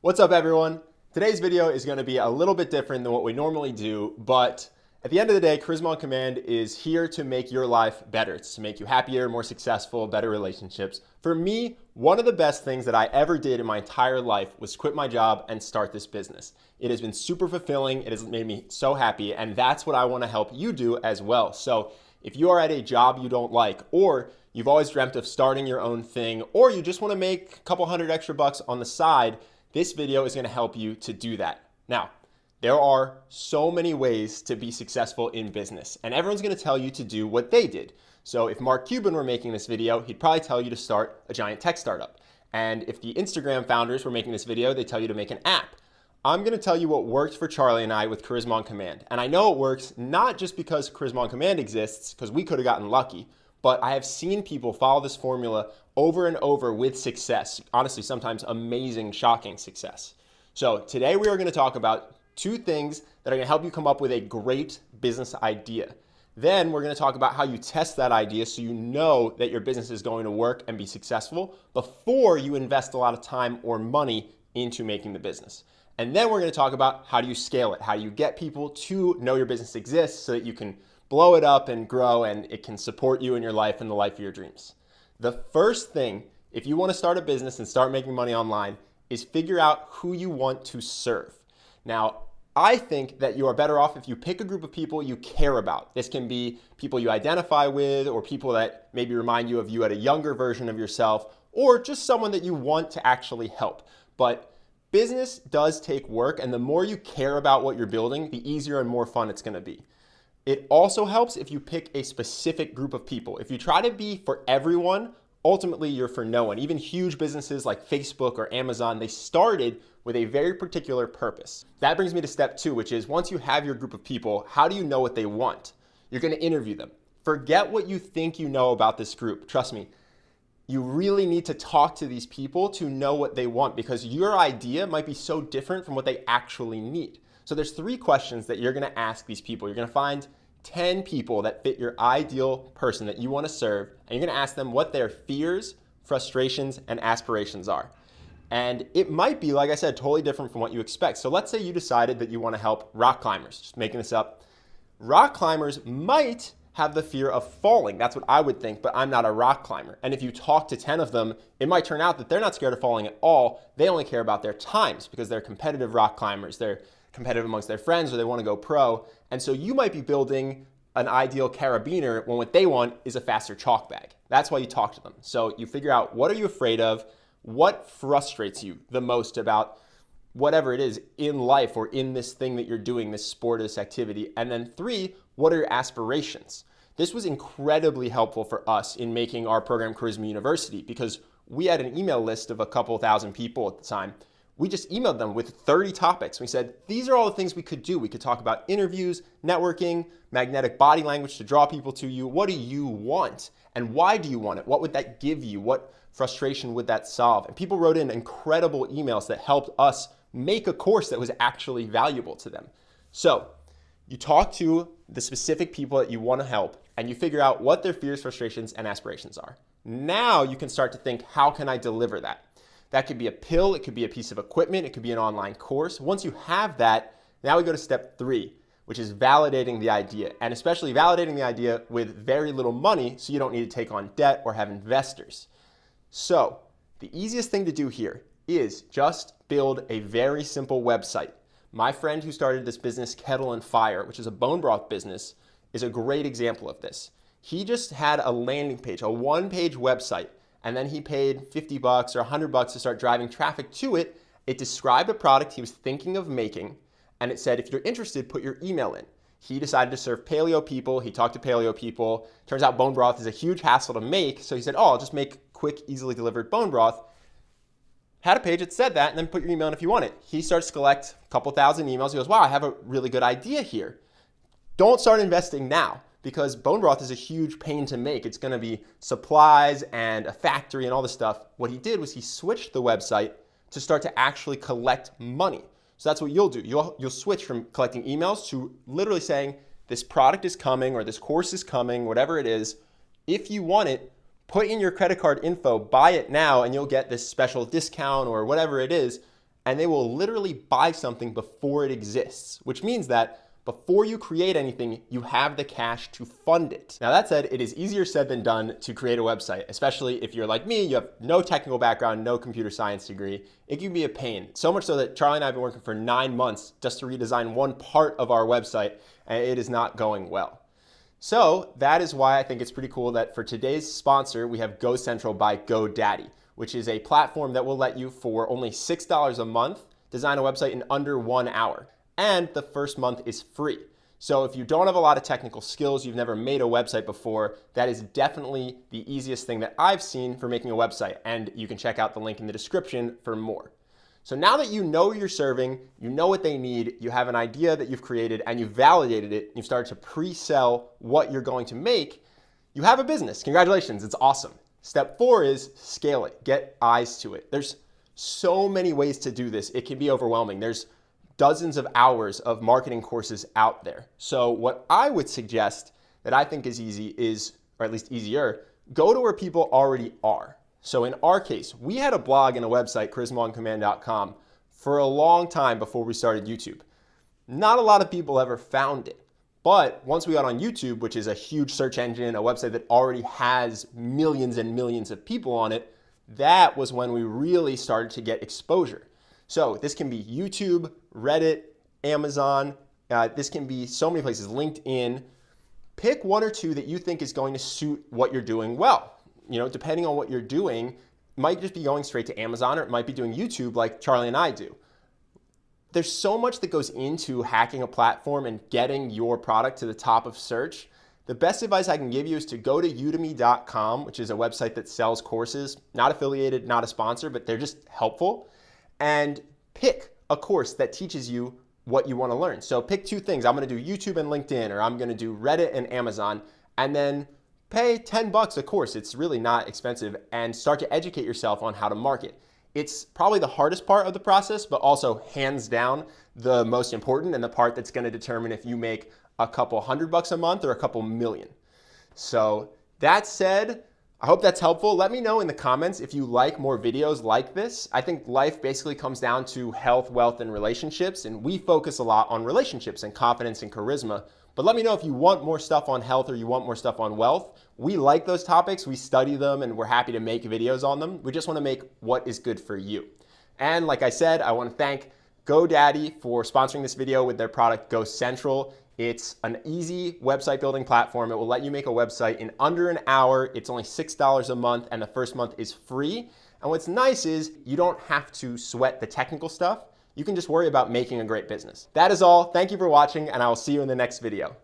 What's up, everyone? Today's video is going to be a little bit different than what we normally do, but at the end of the day, Charisma on Command is here to make your life better. It's to make you happier, more successful, better relationships. For me, one of the best things that I ever did in my entire life was quit my job and start this business. It has been super fulfilling. It has made me so happy, and that's what I want to help you do as well. So if you are at a job you don't like, or you've always dreamt of starting your own thing, or you just want to make a couple hundred extra bucks on the side, this video is going to help you to do that. Now, there are so many ways to be successful in business, and everyone's going to tell you to do what they did. So if Mark Cuban were making this video, he'd probably tell you to start a giant tech startup. And if the Instagram founders were making this video, they'd tell you to make an app. I'm going to tell you what worked for Charlie and I with Charisma on Command. And I know it works not just because Charisma on Command exists, because we could have gotten lucky, but I have seen people follow this formula over and over with success. Honestly, sometimes amazing, shocking success. So today we are going to talk about two things that are going to help you come up with a great business idea. Then we're going to talk about how you test that idea so you know that your business is going to work and be successful before you invest a lot of time or money into making the business. And then we're going to talk about how do you scale it? How do you get people to know your business exists so that you can blow it up and grow and it can support you in your life and the life of your dreams. The first thing, if you want to start a business and start making money online, is figure out who you want to serve. Now, I think that you are better off if you pick a group of people you care about. This can be people you identify with, or people that maybe remind you of you at a younger version of yourself, or just someone that you want to actually help. But business does take work, and the more you care about what you're building, the easier and more fun it's going to be. It also helps if you pick a specific group of people. If you try to be for everyone, ultimately you're for no one. Even huge businesses like Facebook or Amazon, they started with a very particular purpose. That brings me to step two, which is once you have your group of people, how do you know what they want? You're going to interview them. Forget what you think you know about this group. Trust me, you really need to talk to these people to know what they want, because your idea might be so different from what they actually need. So there's three questions that you're going to ask these people. You're going to find 10 people that fit your ideal person that you want to serve, and you're going to ask them what their fears, frustrations, and aspirations are. And it might be, like I said, totally different from what you expect. So let's say you decided that you want to help rock climbers. Just making this up. Rock climbers might have the fear of falling. That's what I would think, but I'm not a rock climber. And if you talk to 10 of them, it might turn out that they're not scared of falling at all. They only care about their times because they're competitive rock climbers. They're competitive amongst their friends, or they want to go pro. And so you might be building an ideal carabiner when what they want is a faster chalk bag. That's why you talk to them. So you figure out, what are you afraid of? What frustrates you the most about whatever it is in life or in this thing that you're doing, this sport, this activity? And then three, what are your aspirations? This was incredibly helpful for us in making our program Charisma University, because we had an email list of a couple thousand people at the time. We just emailed them with 30 topics. We said, these are all the things we could do. We could talk about interviews, networking, magnetic body language to draw people to you. What do you want? And why do you want it? What would that give you? What frustration would that solve? And people wrote in incredible emails that helped us make a course that was actually valuable to them. So you talk to the specific people that you want to help, and you figure out what their fears, frustrations, and aspirations are. Now you can start to think, how can I deliver that? That could be a pill, it could be a piece of equipment, it could be an online course. Once you have that, now we go to step three, which is validating the idea, and especially validating the idea with very little money so you don't need to take on debt or have investors. So the easiest thing to do here is just build a very simple website. My friend who started this business, Kettle and Fire, which is a bone broth business, is a great example of this. He just had a landing page, a one-page website, and then he paid 50 bucks or $100 to start driving traffic to it. It described a product he was thinking of making, and it said, if you're interested, put your email in. He decided to serve paleo people. He talked to paleo people. Turns out bone broth is a huge hassle to make, so he said, oh, I'll just make quick, easily delivered bone broth. Had a page that said that, and then put your email in if you want it. He starts to collect a couple thousand emails. He goes, wow, I have a really good idea here. Don't start investing now, because bone broth is a huge pain to make. It's going to be supplies and a factory and all this stuff. What he did was he switched the website to start to actually collect money. So that's what you'll do. You'll switch from collecting emails to literally saying, this product is coming, or this course is coming, whatever it is. If you want it, put in your credit card info, buy it now, and you'll get this special discount or whatever it is. and they will literally buy something before it exists, which means that before you create anything, you have the cash to fund it. Now that said, it is easier said than done to create a website, especially if you're like me, you have no technical background, no computer science degree. It can be a pain. So much so that Charlie and I have been working for 9 months just to redesign one part of our website, and it is not going well. So that is why I think it's pretty cool that for today's sponsor, we have GoCentral by GoDaddy, which is a platform that will let you for only $6 a month design a website in under 1 hour. And the first month is free. So if you don't have a lot of technical skills, you've never made a website before, that is definitely the easiest thing that I've seen for making a website. And you can check out the link in the description for more. So now that you know who you're serving, you know what they need, you have an idea that you've created and you've validated it, you've started to pre-sell what you're going to make, you have a business. Congratulations, it's awesome. Step 4 is scale it, get eyes to it. There's so many ways to do this. It can be overwhelming. There's dozens of hours of marketing courses out there. So what I would suggest that I think is easy is, or at least easier, go to where people already are. So in our case, we had a blog and a website, charismaoncommand.com, for a long time before we started YouTube. Not a lot of people ever found it. But once we got on YouTube, which is a huge search engine, a website that already has millions and millions of people on it, that was when we really started to get exposure. So this can be YouTube, Reddit, Amazon. This can be so many places, LinkedIn. Pick 1 or 2 that you think is going to suit what you're doing well. You know, depending on what you're doing, it might just be going straight to Amazon, or it might be doing YouTube like Charlie and I do. There's so much that goes into hacking a platform and getting your product to the top of search. The best advice I can give you is to go to udemy.com, which is a website that sells courses, not affiliated, not a sponsor, but they're just helpful, and pick a course that teaches you what you want to learn. So pick 2 things. I'm going to do YouTube and LinkedIn, or I'm going to do Reddit and Amazon, and then pay $10 a course. It's really not expensive, and start to educate yourself on how to market. It's probably the hardest part of the process, but also hands down the most important and the part that's going to determine if you make a couple $100 a month or a couple million. So that said, I hope that's helpful. Let me know in the comments if you like more videos like this. I think life basically comes down to health, wealth, and relationships, and we focus a lot on relationships and confidence and charisma. But let me know if you want more stuff on health or you want more stuff on wealth. We like those topics, we study them, and we're happy to make videos on them. We just want to make what is good for you. And like I said, I want to thank GoDaddy for sponsoring this video with their product GoCentral. It's an easy website building platform. It will let you make a website in under an hour. It's only $6 a month, and the first month is free. And what's nice is you don't have to sweat the technical stuff. You can just worry about making a great business. That is all. Thank you for watching, and I will see you in the next video.